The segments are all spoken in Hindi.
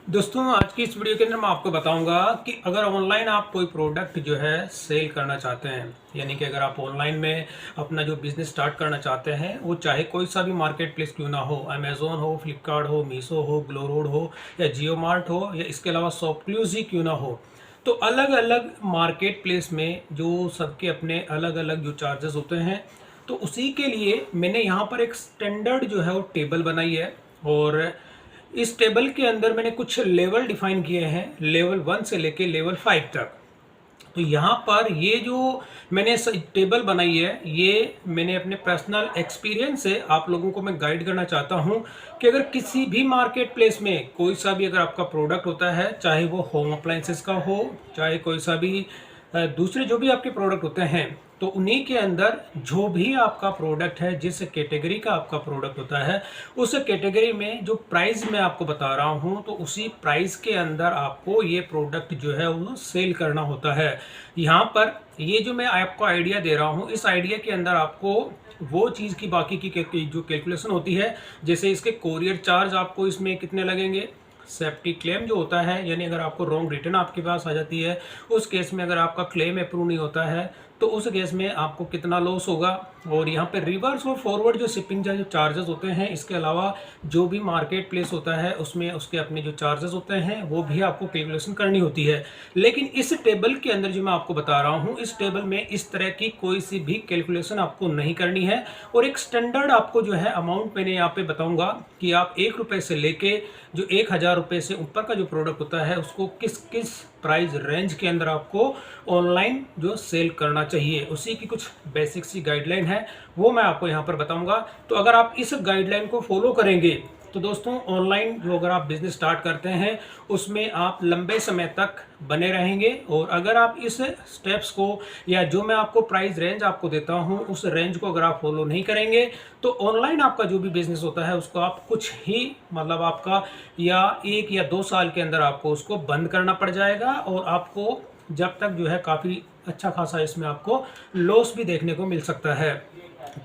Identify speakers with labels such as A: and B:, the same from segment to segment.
A: दोस्तों आज की इस वीडियो के अंदर मैं आपको बताऊंगा कि अगर ऑनलाइन आप कोई प्रोडक्ट जो है सेल करना चाहते हैं, यानी कि अगर आप ऑनलाइन में अपना जो बिजनेस स्टार्ट करना चाहते हैं, वो चाहे कोई सा भी मार्केट प्लेस क्यों ना हो, अमेज़ोन हो, फ्लिपकार्ट हो, मीशो हो, ग्लोरोड हो या जियो मार्ट हो या इसके अलावा शॉपक्लूज ही क्यों ना हो, तो अलग अलग मार्केट प्लेस में जो सबके अपने अलग अलग जो चार्जेस होते हैं, तो उसी के लिए मैंने यहाँ पर एक स्टैंडर्ड जो है वो टेबल बनाई है। और इस टेबल के अंदर मैंने कुछ लेवल डिफाइन किए हैं, लेवल 1 से लेके लेवल 5 तक। तो यहाँ पर ये जो मैंने टेबल बनाई है, ये मैंने अपने पर्सनल एक्सपीरियंस से आप लोगों को मैं गाइड करना चाहता हूँ कि अगर किसी भी मार्केट प्लेस में कोई सा भी अगर आपका प्रोडक्ट होता है, चाहे वो होम अप्लाइंसेस का हो, चाहे कोई सा भी दूसरे जो भी आपके प्रोडक्ट होते हैं, तो उन्हीं के अंदर जो भी आपका प्रोडक्ट है, जिस कैटेगरी का आपका प्रोडक्ट होता है, उस कैटेगरी में जो प्राइस मैं आपको बता रहा हूं, तो उसी प्राइस के अंदर आपको ये प्रोडक्ट जो है वो सेल करना होता है। यहाँ पर ये जो मैं आपको आइडिया दे रहा हूँ, इस आइडिया के अंदर आपको वो चीज़ की बाकी की जो कैलकुलेशन होती है, जैसे इसके कोरियर चार्ज आपको इसमें कितने लगेंगे, सेफ्टी क्लेम जो होता है, यानी अगर आपको रॉन्ग रिटर्न आपके पास आ जाती है, उस केस में अगर आपका क्लेम अप्रूव नहीं होता है, तो उस केस में आपको कितना लॉस होगा। और यहाँ पे रिवर्स और फॉरवर्ड जो शिपिंग जो चार्जेस होते हैं, इसके अलावा जो भी मार्केट प्लेस होता है उसमें उसके अपने जो चार्जेस होते हैं वो भी आपको कैलकुलेशन करनी होती है। लेकिन इस टेबल के अंदर जो मैं आपको बता रहा हूँ, इस टेबल में इस तरह की कोई सी भी कैलकुलेशन आपको नहीं करनी है। और एक स्टैंडर्ड आपको जो है अमाउंट मैंने यहाँ पे बताऊंगा कि आप ₹1 से लेके जो ₹1000 से ऊपर का जो प्रोडक्ट होता है, उसको किस किस प्राइस रेंज के अंदर आपको ऑनलाइन जो सेल करना चाहिए, उसी की कुछ बेसिक सी गाइडलाइन है, वो मैं आपको यहाँ पर बताऊंगा। तो अगर आप इस गाइडलाइन को फॉलो करेंगे, तो दोस्तों ऑनलाइन जो अगर आप बिजनेस स्टार्ट करते हैं, उसमें आप लंबे समय तक बने रहेंगे। और अगर आप इस स्टेप्स को या जो मैं आपको प्राइस रेंज आपको देता हूं, उस रेंज को अगर आप फॉलो नहीं करेंगे, तो ऑनलाइन आपका जो भी बिजनेस होता है उसको आप कुछ ही मतलब आपका या 1 या 2 साल के अंदर आपको उसको बंद करना पड़ जाएगा। और आपको जब तक जो है काफ़ी अच्छा खासा इसमें आपको लॉस भी देखने को मिल सकता है।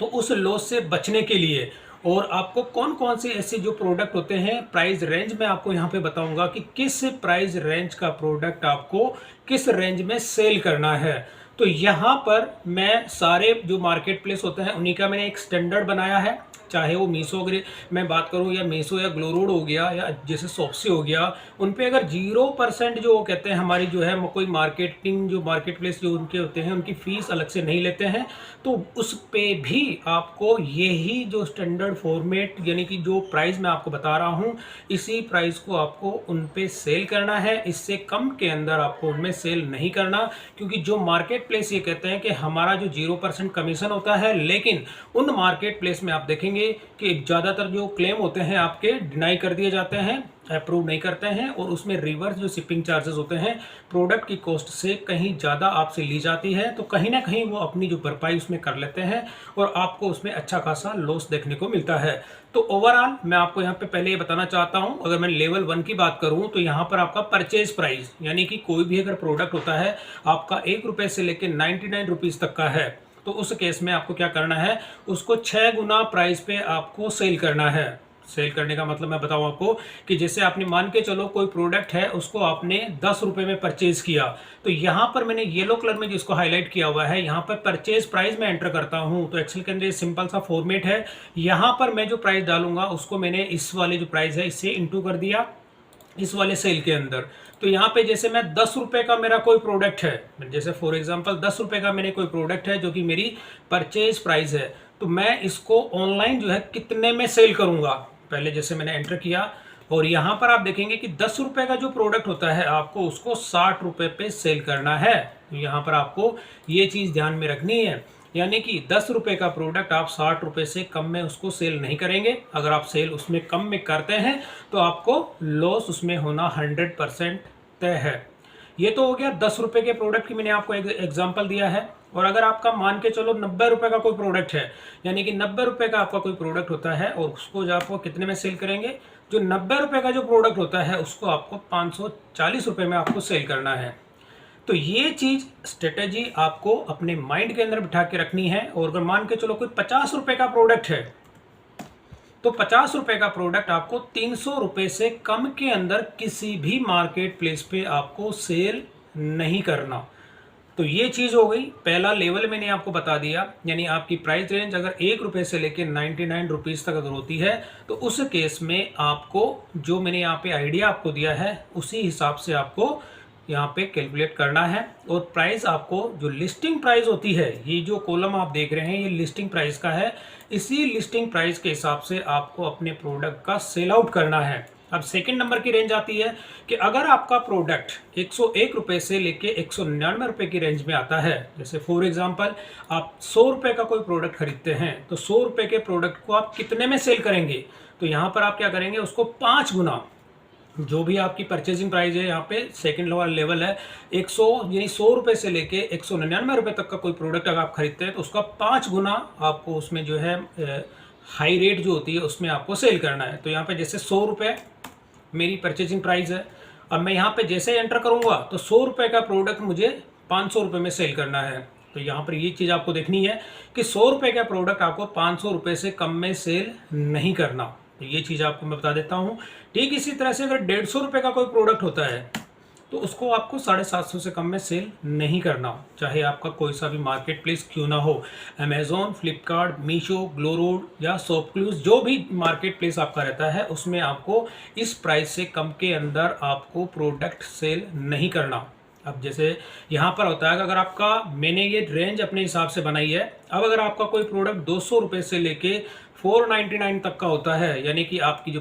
A: तो उस लॉस से बचने के लिए और आपको कौन कौन से ऐसे जो प्रोडक्ट होते हैं, प्राइस रेंज में आपको यहाँ पे बताऊंगा कि किस प्राइस रेंज का प्रोडक्ट आपको किस रेंज में सेल करना है। तो यहाँ पर मैं सारे जो मार्केट प्लेस होते हैं उन्हीं का मैंने एक स्टैंडर्ड बनाया है, चाहे वो मीशो अगर मैं बात करूं या मीशो या ग्लोरोड हो गया या जैसे शॉप्सी हो गया, उन पे अगर 0% जो वो कहते हैं हमारी जो है कोई मार्केटिंग जो मार्केट प्लेस जो उनके होते हैं उनकी फ़ीस अलग से नहीं लेते हैं, तो उस पे भी आपको यही जो स्टैंडर्ड फॉर्मेट यानी कि जो प्राइस मैं आपको बता रहा हूँ, इसी प्राइस को आपको उन पे सेल करना है। इससे कम के अंदर आपको उनमें सेल नहीं करना, क्योंकि जो मार्केट प्लेस ये कहते हैं कि हमारा जो 0% कमीशन होता है, लेकिन उन मार्केट प्लेस में आप देखेंगे कि ज़्यादातर जो क्लेम होते हैं आपके डिनाई कर दिए जाते हैं, अप्रूव नहीं करते हैं। और उसमें रिवर्स जो शिपिंग चार्जेस होते हैं प्रोडक्ट की कॉस्ट से कहीं ज़्यादा आपसे ली जाती है, तो कहीं ना कहीं वो अपनी जो भरपाई उसमें कर लेते हैं और आपको उसमें अच्छा खासा लॉस देखने को मिलता है। तो ओवरऑल मैं आपको यहाँ पे पहले ये बताना चाहता हूँ, अगर मैं लेवल 1 की बात करूँ, तो यहाँ पर आपका परचेज प्राइस यानी कि कोई भी अगर प्रोडक्ट होता है आपका ₹1 से लेकर ₹99 तक का है, तो उस केस में आपको क्या करना है, उसको 6 गुना प्राइस पे आपको सेल करना है। सेल करने का मतलब मैं बताऊं आपको कि जैसे आपने मान के चलो कोई प्रोडक्ट है उसको आपने ₹10 में परचेज किया, तो यहाँ पर मैंने येलो कलर में जिसको हाईलाइट किया हुआ है, यहाँ पर परचेज प्राइस में एंटर करता हूँ। तो एक्सेल के अंदर सिंपल सा फॉर्मेट है, यहाँ पर मैं जो प्राइस डालूंगा उसको मैंने इस वाले जो प्राइस है इससे इंटू कर दिया इस वाले सेल के अंदर। तो यहाँ पे जैसे मैं ₹10 का मेरा कोई प्रोडक्ट है, जैसे फॉर एग्जांपल ₹10 का मेरे कोई प्रोडक्ट है जो कि मेरी परचेज प्राइस है, तो मैं इसको ऑनलाइन जो है कितने में सेल करूंगा, पहले जैसे मैंने एंटर किया। और यहाँ पर आप देखेंगे कि ₹10 का जो प्रोडक्ट होता है आपको उसको ₹60 पे सेल करना है। तो यहाँ पर आपको ये चीज़ ध्यान में रखनी है, यानी कि ₹10 का प्रोडक्ट आप ₹60 से कम में उसको सेल नहीं करेंगे। अगर आप सेल उसमें कम में करते हैं तो आपको लॉस उसमें होना 100% तय है। ये तो हो गया ₹10 के प्रोडक्ट की मैंने आपको एक एग्जांपल दिया है। और अगर आपका मान के चलो ₹90 का कोई प्रोडक्ट है, यानी कि ₹90 का आपका कोई प्रोडक्ट होता है और उसको जो आपको कितने में सेल करेंगे, जो ₹90 का जो प्रोडक्ट होता है उसको आपको ₹540 में आपको सेल करना है। तो ये चीज़ स्ट्रेटेजी आपको अपने माइंड के अंदर बिठा के रखनी है। और अगर मान के चलो कोई ₹50 का प्रोडक्ट है, तो 50 रुपए का प्रोडक्ट आपको 300 रुपए से कम के अंदर किसी भी मार्केट प्लेस पे आपको सेल नहीं करना। तो ये चीज़ हो गई, पहला लेवल मैंने आपको बता दिया। यानी आपकी प्राइस रेंज अगर 1 रुपये से लेकर 99 रुपीज़ तक अगर होती है तो उस केस में आपको जो मैंने यहाँ पे आइडिया आपको दिया है उसी हिसाब से आपको यहाँ पे कैलकुलेट करना है। और प्राइस आपको जो लिस्टिंग प्राइस होती है, ये जो कॉलम आप देख रहे हैं ये लिस्टिंग प्राइस का है, इसी लिस्टिंग प्राइस के हिसाब से आपको अपने प्रोडक्ट का सेल आउट करना है। अब सेकंड नंबर की रेंज आती है कि अगर आपका प्रोडक्ट 101 रुपये से लेके 199 रुपये की रेंज में आता है, जैसे फॉर एग्जांपल आप 100 रुपये का कोई प्रोडक्ट खरीदते हैं तो 100 रुपये के प्रोडक्ट को आप कितने में सेल करेंगे, तो यहाँ पर आप क्या करेंगे, उसको 5 गुना जो भी आपकी परचेजिंग प्राइस है, यहाँ पे सेकंड लेवल है 100 यानी 100 रुपये से लेके 199 रुपये तक का कोई प्रोडक्ट अगर आप खरीदते हैं तो उसका 5 गुना आपको उसमें जो है हाई रेट जो होती है उसमें आपको सेल करना है। तो यहाँ पे जैसे 100 रुपये मेरी परचेजिंग प्राइस है, अब मैं यहाँ पे जैसे एंटर करूँगा तो 100 रुपये का प्रोडक्ट मुझे 500 रुपये में सेल करना है। तो यहाँ पर ये चीज़ आपको देखनी है कि 100 रुपये का प्रोडक्ट आपको 500 रुपये से कम में सेल नहीं करना। तो ये चीज़ आपको मैं बता देता हूँ। ठीक इसी तरह से अगर 150 रुपये का कोई प्रोडक्ट होता है तो उसको आपको 750 से कम में सेल नहीं करना, चाहे आपका कोई सा भी मार्केट प्लेस क्यों ना हो, अमेज़ॉन, फ्लिपकार्ट, मीशो, ग्लोरोड या शॉपक्लूज, जो भी मार्केट प्लेस आपका रहता है उसमें आपको इस प्राइस से कम के अंदर आपको प्रोडक्ट सेल नहीं करना। अब जैसे यहाँ पर होता है कि अगर आपका, मैंने ये रेंज अपने हिसाब से बनाई है, अब अगर आपका कोई प्रोडक्ट 200 रुपये से लेके 499 तक का होता है, यानी कि आपकी जो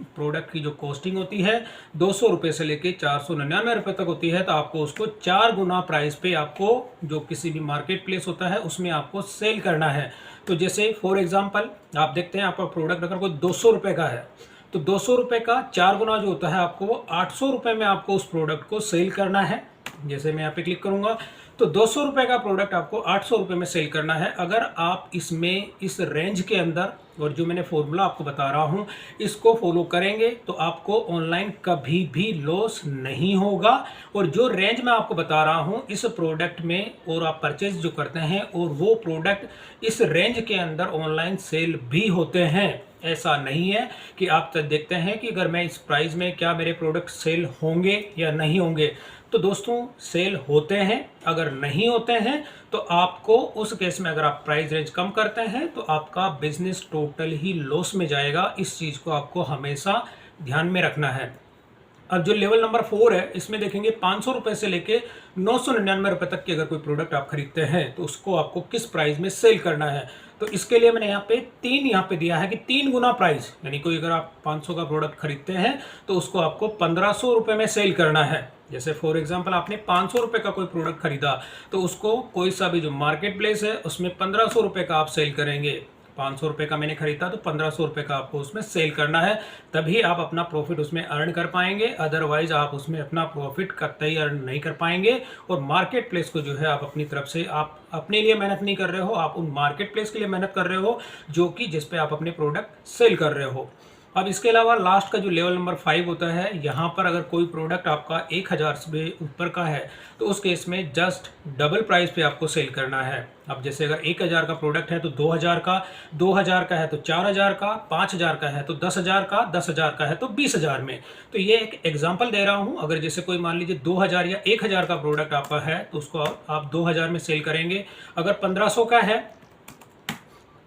A: प्रोडक्ट की जो कॉस्टिंग होती है 200 रुपये से लेके 499 रुपये तक होती है, तो आपको उसको 4 गुना प्राइस पे आपको जो किसी भी मार्केट प्लेस होता है उसमें आपको सेल करना है। तो जैसे फॉर एग्जांपल आप देखते हैं आपका प्रोडक्ट अगर कोई 200 रुपये का है तो 200 रुपये का 4 गुना जो होता है आपको वो 800 रुपये में आपको उस प्रोडक्ट को सेल करना है। जैसे मैं यहाँ पे क्लिक करूँगा तो 200 रुपये का प्रोडक्ट आपको 800 रुपये में सेल करना है। अगर आप इसमें इस रेंज के अंदर, और जो मैंने फॉर्मूला आपको बता रहा हूँ इसको फॉलो करेंगे तो आपको ऑनलाइन कभी भी लॉस नहीं होगा। और जो रेंज मैं आपको बता रहा हूँ इस प्रोडक्ट में, और आप परचेज जो करते हैं और वो प्रोडक्ट इस रेंज के अंदर ऑनलाइन सेल भी होते हैं। ऐसा नहीं है कि आप देखते हैं कि अगर मैं इस प्राइस में क्या मेरे प्रोडक्ट सेल होंगे या नहीं होंगे, तो दोस्तों सेल होते हैं। अगर नहीं होते हैं तो आपको उस केस में अगर आप प्राइस रेंज कम करते हैं तो आपका बिजनेस टोटल ही लॉस में जाएगा। इस चीज़ को आपको हमेशा ध्यान में रखना है। अब जो लेवल नंबर 4 है इसमें देखेंगे 500 रुपये से लेके 999 रुपये तक की अगर कोई प्रोडक्ट आप खरीदते हैं तो उसको आपको किस प्राइस में सेल करना है। तो इसके लिए मैंने यहाँ पे 3 यहाँ पे दिया है कि 3 गुना प्राइस, यानी कोई अगर आप 500 का प्रोडक्ट खरीदते हैं तो उसको आपको 1500 रुपये में सेल करना है। जैसे फॉर एग्जांपल आपने 500 रुपये का कोई प्रोडक्ट खरीदा तो उसको कोई सा भी जो मार्केट प्लेस है उसमें 1500 रुपये का आप सेल करेंगे। 500 रुपये का मैंने खरीदा तो 1500 रुपये का आपको उसमें सेल करना है, तभी आप अपना प्रॉफिट उसमें अर्न कर पाएंगे। अदरवाइज आप उसमें अपना प्रॉफिट कतई अर्न नहीं कर पाएंगे। और मार्केट प्लेस को जो है आप अपनी तरफ से, आप अपने लिए मेहनत नहीं कर रहे हो, आप उन मार्केट प्लेस के लिए मेहनत कर रहे हो जो कि जिस पे आप अपने प्रोडक्ट सेल कर रहे हो। अब इसके अलावा लास्ट का जो लेवल नंबर 5 होता है, यहाँ पर अगर कोई प्रोडक्ट आपका 1000 से ऊपर का है तो उस केस में जस्ट डबल प्राइस पे आपको सेल करना है। अब जैसे अगर 1000 का प्रोडक्ट है तो 2000 का, 2000 का है तो 4000 का, 5000 का है तो 10,000 का, 10,000 का है तो 20,000 में। तो ये एक एग्जांपल दे रहा हूँ। अगर जैसे कोई मान लीजिए 2000 या 1000 का प्रोडक्ट आपका है तो उसको आप 2000 में सेल करेंगे। अगर 1500 का है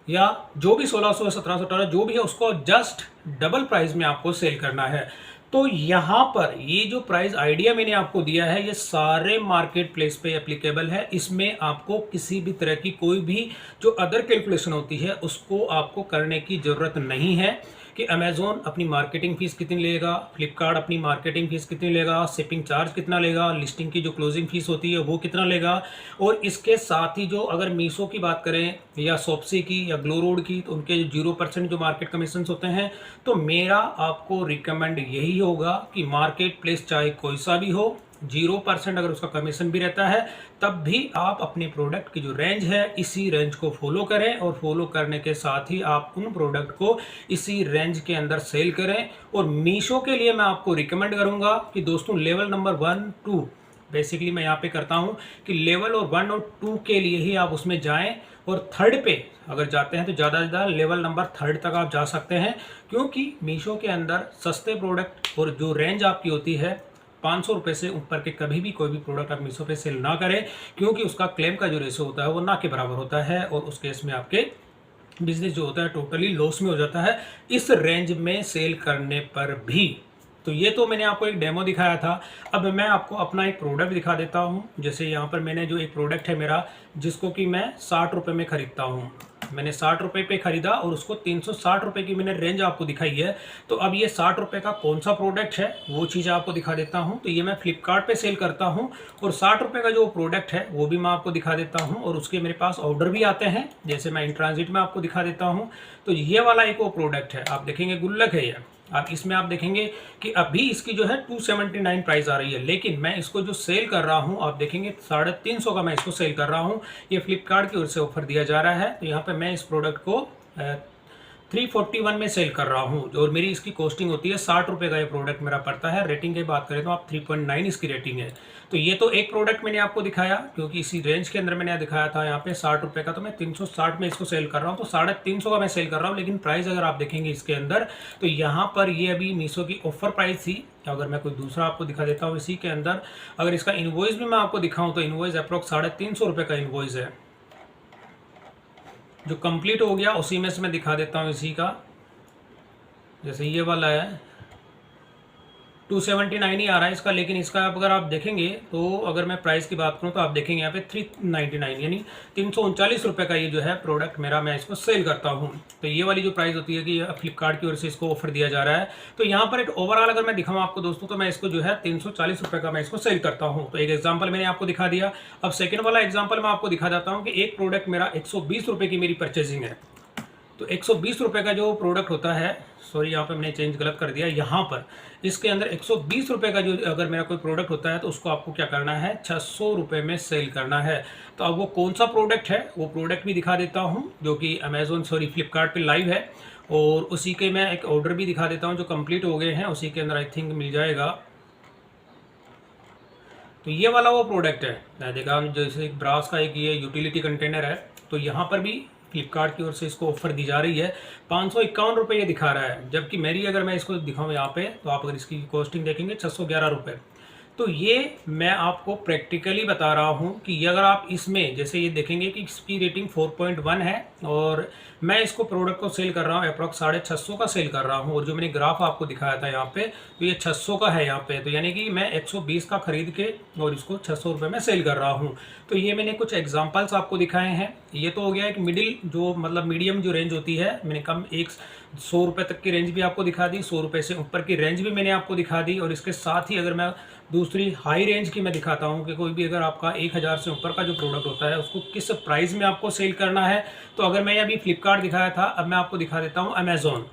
A: या जो भी 1600, 1700, 1800 जो भी है उसको जस्ट डबल प्राइस में आपको सेल करना है। तो यहाँ पर ये जो प्राइस आइडिया मैंने आपको दिया है ये सारे मार्केट प्लेस पे एप्लीकेबल है। इसमें आपको किसी भी तरह की कोई भी जो अदर कैलकुलेशन होती है उसको आपको करने की ज़रूरत नहीं है कि अमेज़ॉन अपनी मार्केटिंग फ़ीस कितनी लेगा, फ्लिपकार्ट अपनी मार्केटिंग फ़ीस कितनी लेगा, शिपिंग चार्ज कितना लेगा, लिस्टिंग की जो क्लोजिंग फ़ीस होती है वो कितना लेगा। और इसके साथ ही जो अगर मीशो की बात करें या शॉप्सी की या ग्लोरोड की तो उनके 0% जो मार्केट कमीशन होते हैं। तो मेरा आपको रिकमेंड यही होगा कि मार्केट प्लेस चाहे कोई सा भी हो, 0% अगर उसका कमीशन भी रहता है तब भी आप अपने प्रोडक्ट की जो रेंज है इसी रेंज को फॉलो करें। और फॉलो करने के साथ ही आप उन प्रोडक्ट को इसी रेंज के अंदर सेल करें। और मीशो के लिए मैं आपको रिकमेंड करूंगा कि दोस्तों लेवल नंबर 1, 2 बेसिकली मैं यहाँ पे करता हूँ कि लेवल और 1 और 2 के लिए ही आप उसमें जाएं, और थर्ड पे अगर जाते हैं तो ज़्यादा से ज़्यादा लेवल नंबर 3 तक आप जा सकते हैं, क्योंकि मीशो के अंदर सस्ते प्रोडक्ट और जो रेंज आपकी होती है 500 रुपये से ऊपर के कभी भी कोई भी प्रोडक्ट आप मीशो पे सेल ना करें, क्योंकि उसका क्लेम का जो रेशो होता है वो ना के बराबर होता है, और उस केस में आपके बिजनेस जो होता है टोटली लॉस में हो जाता है इस रेंज में सेल करने पर भी। तो ये तो मैंने आपको एक डेमो दिखाया था। अब मैं आपको अपना एक प्रोडक्ट दिखा देता हूँ। जैसे यहाँ पर मैंने जो एक प्रोडक्ट है मेरा, जिसको कि मैं 60 रुपये में ख़रीदता हूँ, मैंने 60 रुपये पे ख़रीदा और उसको 360 रुपये की मैंने रेंज आपको दिखाई है। तो अब ये 60 रुपये का कौन सा प्रोडक्ट है वो चीज़ आपको दिखा देता हूँ। तो ये मैं फ्लिपकार्ट पे सेल करता हूँ, और 60 रुपये का जो प्रोडक्ट है वो भी मैं आपको दिखा देता हूँ, और उसके मेरे पास ऑर्डर भी आते हैं, जैसे मैं इन ट्रांजिट में आपको दिखा देता हूँ। तो ये वाला एक वो प्रोडक्ट है, आप देखेंगे गुल्लक है ये। आप इसमें आप देखेंगे कि अभी इसकी जो है 279 प्राइस आ रही है, लेकिन मैं इसको जो सेल कर रहा हूं आप देखेंगे 350 का मैं इसको सेल कर रहा हूं। ये फ्लिपकार्ट की ओर से ऑफर दिया जा रहा है। तो यहाँ पे मैं इस प्रोडक्ट को 341 में सेल कर रहा हूँ, और मेरी इसकी कॉस्टिंग होती है 60 रुपये का ये प्रोडक्ट मेरा पड़ता है। रेटिंग की बात करें तो आप 3.9 इसकी रेटिंग है। तो ये तो एक प्रोडक्ट मैंने आपको दिखाया, क्योंकि इसी रेंज के अंदर मैंने दिखाया था यहाँ पे 60 रुपये का, तो मैं 360 में इसको सेल कर रहा हूँ, तो 350 का मैं सेल कर रहा हूँ। लेकिन प्राइस अगर आप देखेंगे इसके अंदर, तो यहाँ पर ये अभी मीशो की ऑफर प्राइस थी। अगर मैं कोई दूसरा आपको दिखा देता हूँ इसी के अंदर, अगर इसका इन्वॉइस भी मैं आपको दिखाऊँ तो इन्वॉइस अप्रॉक्स 350 रुपये का इन्वॉइस है, जो कंप्लीट हो गया उसी में से मैं दिखा देता हूँ इसी का। जैसे ये वाला है 279 ही आ रहा है इसका, लेकिन इसका अगर आप देखेंगे तो अगर मैं प्राइस की बात करूं तो आप देखेंगे यहाँ पे 399 यानी 339 रुपये का ये जो है प्रोडक्ट मेरा, मैं इसको सेल करता हूं। तो ये वाली जो प्राइस होती है कि फ्लिपकार्ट की ओर से इसको ऑफर दिया जा रहा है। तो यहाँ पर एक ओवरऑल अगर मैं दिखाऊँ आपको दोस्तों, तो मैं इसको जो है 340 रुपये का मैं इसको सेल करता हूँ। तो एक एग्जाम्पल मैंने आपको दिखा दिया। अब सेकेंड वाला एग्जाम्पल मैं आपको दिखा देता हूँ कि एक प्रोडक्ट मेरा 120 रुपये की मेरी परचेजिंग है। तो 120 रुपये का जो प्रोडक्ट होता है, सॉरी यहाँ पे मैंने चेंज गलत कर दिया, यहाँ पर इसके अंदर 120 रुपये का जो अगर मेरा कोई प्रोडक्ट होता है तो उसको आपको क्या करना है, 600 रुपये में सेल करना है। तो अब वो कौन सा प्रोडक्ट है वो प्रोडक्ट भी दिखा देता हूँ, जो कि फ्लिपकार्ट पे लाइव है, और उसी के मैं एक ऑर्डर भी दिखा देता हूँ जो कंप्लीट हो गए हैं, उसी के अंदर आई थिंक मिल जाएगा। तो ये वाला वो प्रोडक्ट है, देखा जैसे एक ब्रास का एक ये यूटिलिटी कंटेनर है। तो यहाँ पर भी फ्लिपकार्ट की ओर से इसको ऑफर दी जा रही है, 551 रुपये ये दिखा रहा है, जबकि मेरी अगर मैं इसको दिखाऊं यहाँ पे तो आप अगर इसकी कॉस्टिंग देखेंगे 611 रुपये। तो ये मैं आपको प्रैक्टिकली बता रहा हूँ कि ये अगर आप इसमें जैसे ये देखेंगे कि इसकी रेटिंग 4.1 है, और मैं इसको प्रोडक्ट को सेल कर रहा हूँ अप्रॉक्स 650 का सेल कर रहा हूँ, और जो मैंने ग्राफ आपको दिखाया था यहाँ पे तो ये 600 का है यहाँ पे। तो यानी कि मैं 120 का खरीद के और इसको 600 रुपये में सेल कर रहा हूँ। तो ये मैंने कुछ एग्जाम्पल्स आपको दिखाए हैं। ये तो हो गया एक मिडिल जो मतलब मीडियम जो रेंज होती है, मैंने कम 100 रुपये तक की रेंज भी आपको दिखा दी, 100 रुपये से ऊपर की रेंज भी मैंने आपको दिखा दी, और इसके साथ ही अगर मैं दूसरी हाई रेंज की मैं दिखाता हूँ कि कोई भी अगर आपका 1000 से ऊपर का जो प्रोडक्ट होता है उसको किस प्राइस में आपको सेल करना है। तो अगर मैं अभी फ्लिपकार्ट दिखाया था, अब मैं आपको दिखा देता हूँ अमेज़ॉन।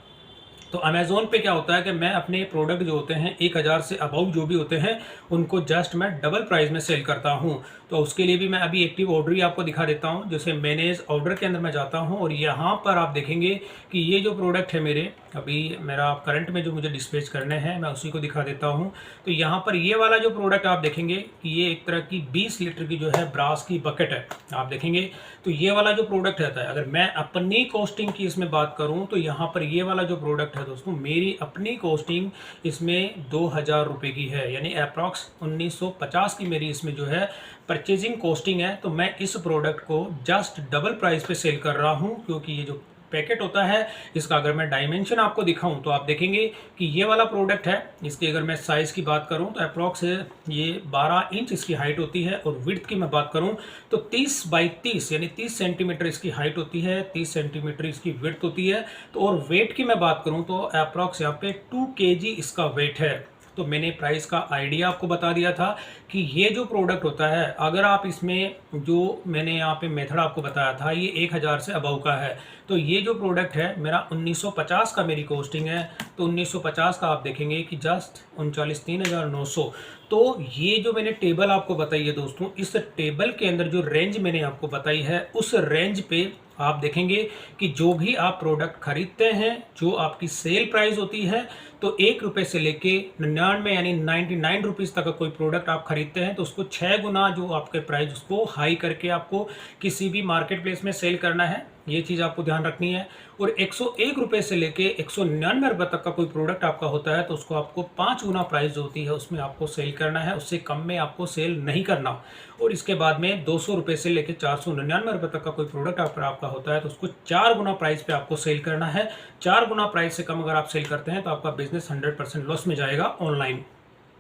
A: तो अमेज़ॉन पे क्या होता है कि मैं अपने प्रोडक्ट जो होते हैं 1000 से अबव जो भी होते हैं उनको जस्ट मैं डबल प्राइस में सेल करता हूँ। तो उसके लिए भी मैं अभी एक्टिव ऑर्डर ही आपको दिखा देता हूँ। जैसे मैनेज ऑर्डर के अंदर मैं जाता हूँ, और यहाँ पर आप देखेंगे कि ये जो प्रोडक्ट है मेरे अभी मेरा करंट में जो मुझे डिस्पैच करने हैं मैं उसी को दिखा देता हूँ। तो यहाँ पर ये वाला जो प्रोडक्ट आप देखेंगे कि ये एक तरह की 20 लीटर की जो है ब्रास की बकेट है, आप देखेंगे। तो ये वाला जो प्रोडक्ट रहता है, अगर मैं अपनी कॉस्टिंग की इसमें बात करूँ तो यहाँ पर ये वाला जो प्रोडक्ट है दोस्तों, मेरी अपनी कॉस्टिंग इसमें 2000 रुपये की है, यानी अप्रॉक्स 1950 की मेरी इसमें जो है परचेजिंग कॉस्टिंग है। तो मैं इस प्रोडक्ट को जस्ट डबल प्राइस पे सेल कर रहा हूँ, क्योंकि ये जो पैकेट होता है इसका अगर मैं डायमेंशन आपको दिखाऊं तो आप देखेंगे कि ये वाला प्रोडक्ट है, इसकी अगर मैं साइज़ की बात करूं तो अप्रॉक्स ये 12 इंच इसकी हाइट होती है, और विड्थ की मैं बात करूं तो 30 बाई 30 यानी 30 सेंटीमीटर इसकी हाइट होती है, 30 सेंटीमीटर इसकी विड्थ होती है। तो और वेट की मैं बात करूं तो अप्रॉक्स यहाँ पे 2 kg इसका वेट है। तो मैंने प्राइस का आइडिया आपको बता दिया था कि ये जो प्रोडक्ट होता है, अगर आप इसमें जो मैंने यहाँ पे मेथड आपको बताया था ये 1000 से अबव का है। तो ये जो प्रोडक्ट है मेरा 1950 का मेरी कॉस्टिंग है। तो 1950 का आप देखेंगे कि जस्ट 39,900। तो ये जो मैंने टेबल आपको बताई है दोस्तों, इस टेबल के अंदर जो रेंज मैंने आपको बताई है उस रेंज पे आप देखेंगे कि जो भी आप प्रोडक्ट खरीदते हैं, जो आपकी सेल प्राइस होती है, तो 1 रुपये से लेके 99 यानी 99 रुपीज़ तक का कोई प्रोडक्ट आप खरीदते हैं तो उसको 6 गुना जो आपके प्राइस उसको हाई करके आपको किसी भी मार्केट प्लेस में सेल करना है। ये चीज़ आपको ध्यान रखनी है। और 101 रुपये से लेके 199 रुपये तक का कोई प्रोडक्ट आपका होता है तो उसको आपको 5 गुना प्राइस जो होती है उसमें आपको सेल करना है, उससे कम में आपको सेल नहीं करना। और इसके बाद में 200 रुपये से लेके 499 रुपये तक का कोई प्रोडक्ट आपका होता है तो उसको 4 गुना प्राइस पे आपको सेल करना है। 4 गुना प्राइस से कम अगर आप सेल करते हैं तो आपका बिजनेस 100% लॉस में जाएगा ऑनलाइन।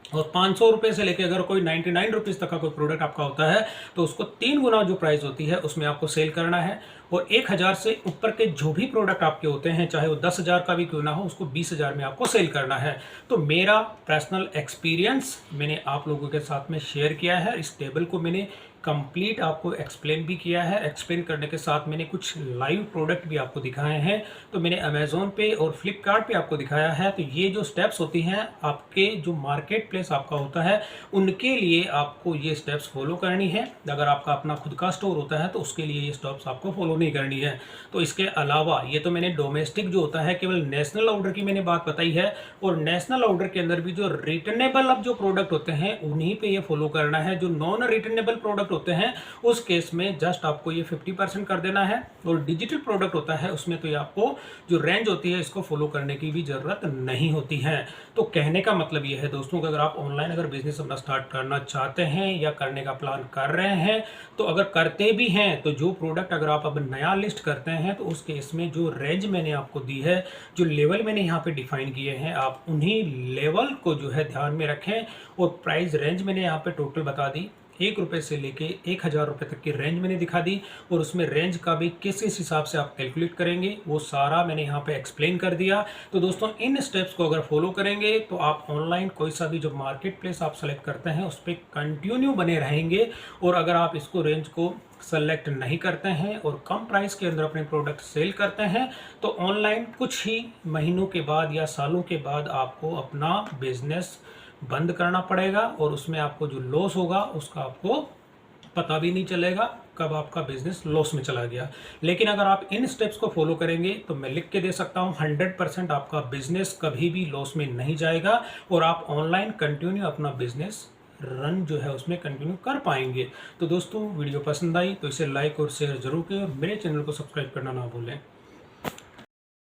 A: और 500 रुपये से लेके अगर कोई 99 रुपीज़ तक का कोई प्रोडक्ट आपका होता है तो उसको 3 गुना जो प्राइस होती है उसमें आपको सेल करना है। और 1000 से ऊपर के जो भी प्रोडक्ट आपके होते हैं, चाहे वो 10,000 का भी क्यों ना हो, उसको 20,000 में आपको सेल करना है। तो मेरा पर्सनल एक्सपीरियंस मैंने आप लोगों के साथ में शेयर किया है। इस टेबल को मैंने कंप्लीट आपको एक्सप्लेन भी किया है। एक्सप्लेन करने के साथ मैंने कुछ लाइव प्रोडक्ट भी आपको दिखाए हैं। तो मैंने अमेज़ोन पे और फ्लिपकार्ट पे आपको दिखाया है। तो ये जो स्टेप्स होती हैं आपके जो मार्केट प्लेस आपका होता है उनके लिए आपको ये स्टेप्स फॉलो करनी है। अगर आपका अपना खुद का स्टोर होता है तो उसके लिए ये स्टेप्स आपको फॉलो नहीं करनी है। तो इसके अलावा ये तो मैंने डोमेस्टिक जो होता है केवल नेशनल ऑर्डर की मैंने बात बताई है। और नेशनल ऑर्डर के अंदर भी जो रिटर्नेबल अब जो प्रोडक्ट होते हैं उन्हीं पे ये फॉलो करना है। जो नॉन रिटर्नेबल प्रोडक्ट होते हैं उस केस में जस्ट आपको ये 50% कर देना है। और डिजिटल प्रोडक्ट होता है उसमें तो ये आपको जो रेंज होती है इसको फॉलो करने की भी जरूरत नहीं होती है। तो कहने का मतलब ये है दोस्तों कि अगर आप ऑनलाइन अगर बिजनेस अपना स्टार्ट करना चाहते हैं या करने का प्लान कर रहे हैं, तो अगर करते भी हैं तो जो प्रोडक्ट अगर आप अब नया लिस्ट करते हैं तो उस केस में जो रेंज मैंने आपको दी है, जो लेवल मैंने यहाँ पे डिफाइन किए हैं, आप उन्हीं लेवल को जो है ध्यान में रखें। और प्राइस रेंज मैंने यहाँ पे टोटल बता दी, 1 रुपये से लेके 1000 रुपये तक की रेंज मैंने दिखा दी। और उसमें रेंज का भी किस हिसाब से आप कैलकुलेट करेंगे वो सारा मैंने यहाँ पे एक्सप्लेन कर दिया। तो दोस्तों इन स्टेप्स को अगर फॉलो करेंगे तो आप ऑनलाइन कोई सा भी जो मार्केट प्लेस आप सेलेक्ट करते हैं उस पर कंटिन्यू बने रहेंगे। और अगर आप इसको रेंज को सेलेक्ट नहीं करते हैं और कम प्राइस के अंदर अपने प्रोडक्ट सेल करते हैं तो ऑनलाइन कुछ ही महीनों के बाद या सालों के बाद आपको अपना बिजनेस बंद करना पड़ेगा। और उसमें आपको जो लॉस होगा उसका आपको पता भी नहीं चलेगा कब आपका बिजनेस लॉस में चला गया। लेकिन अगर आप इन स्टेप्स को फॉलो करेंगे तो मैं लिख के दे सकता हूँ 100% आपका बिजनेस कभी भी लॉस में नहीं जाएगा और आप ऑनलाइन कंटिन्यू अपना बिजनेस रन जो है उसमें कंटिन्यू कर पाएंगे। तो दोस्तों वीडियो पसंद आई तो इसे लाइक और शेयर जरूर करें और मेरे चैनल को सब्सक्राइब करना ना भूलें।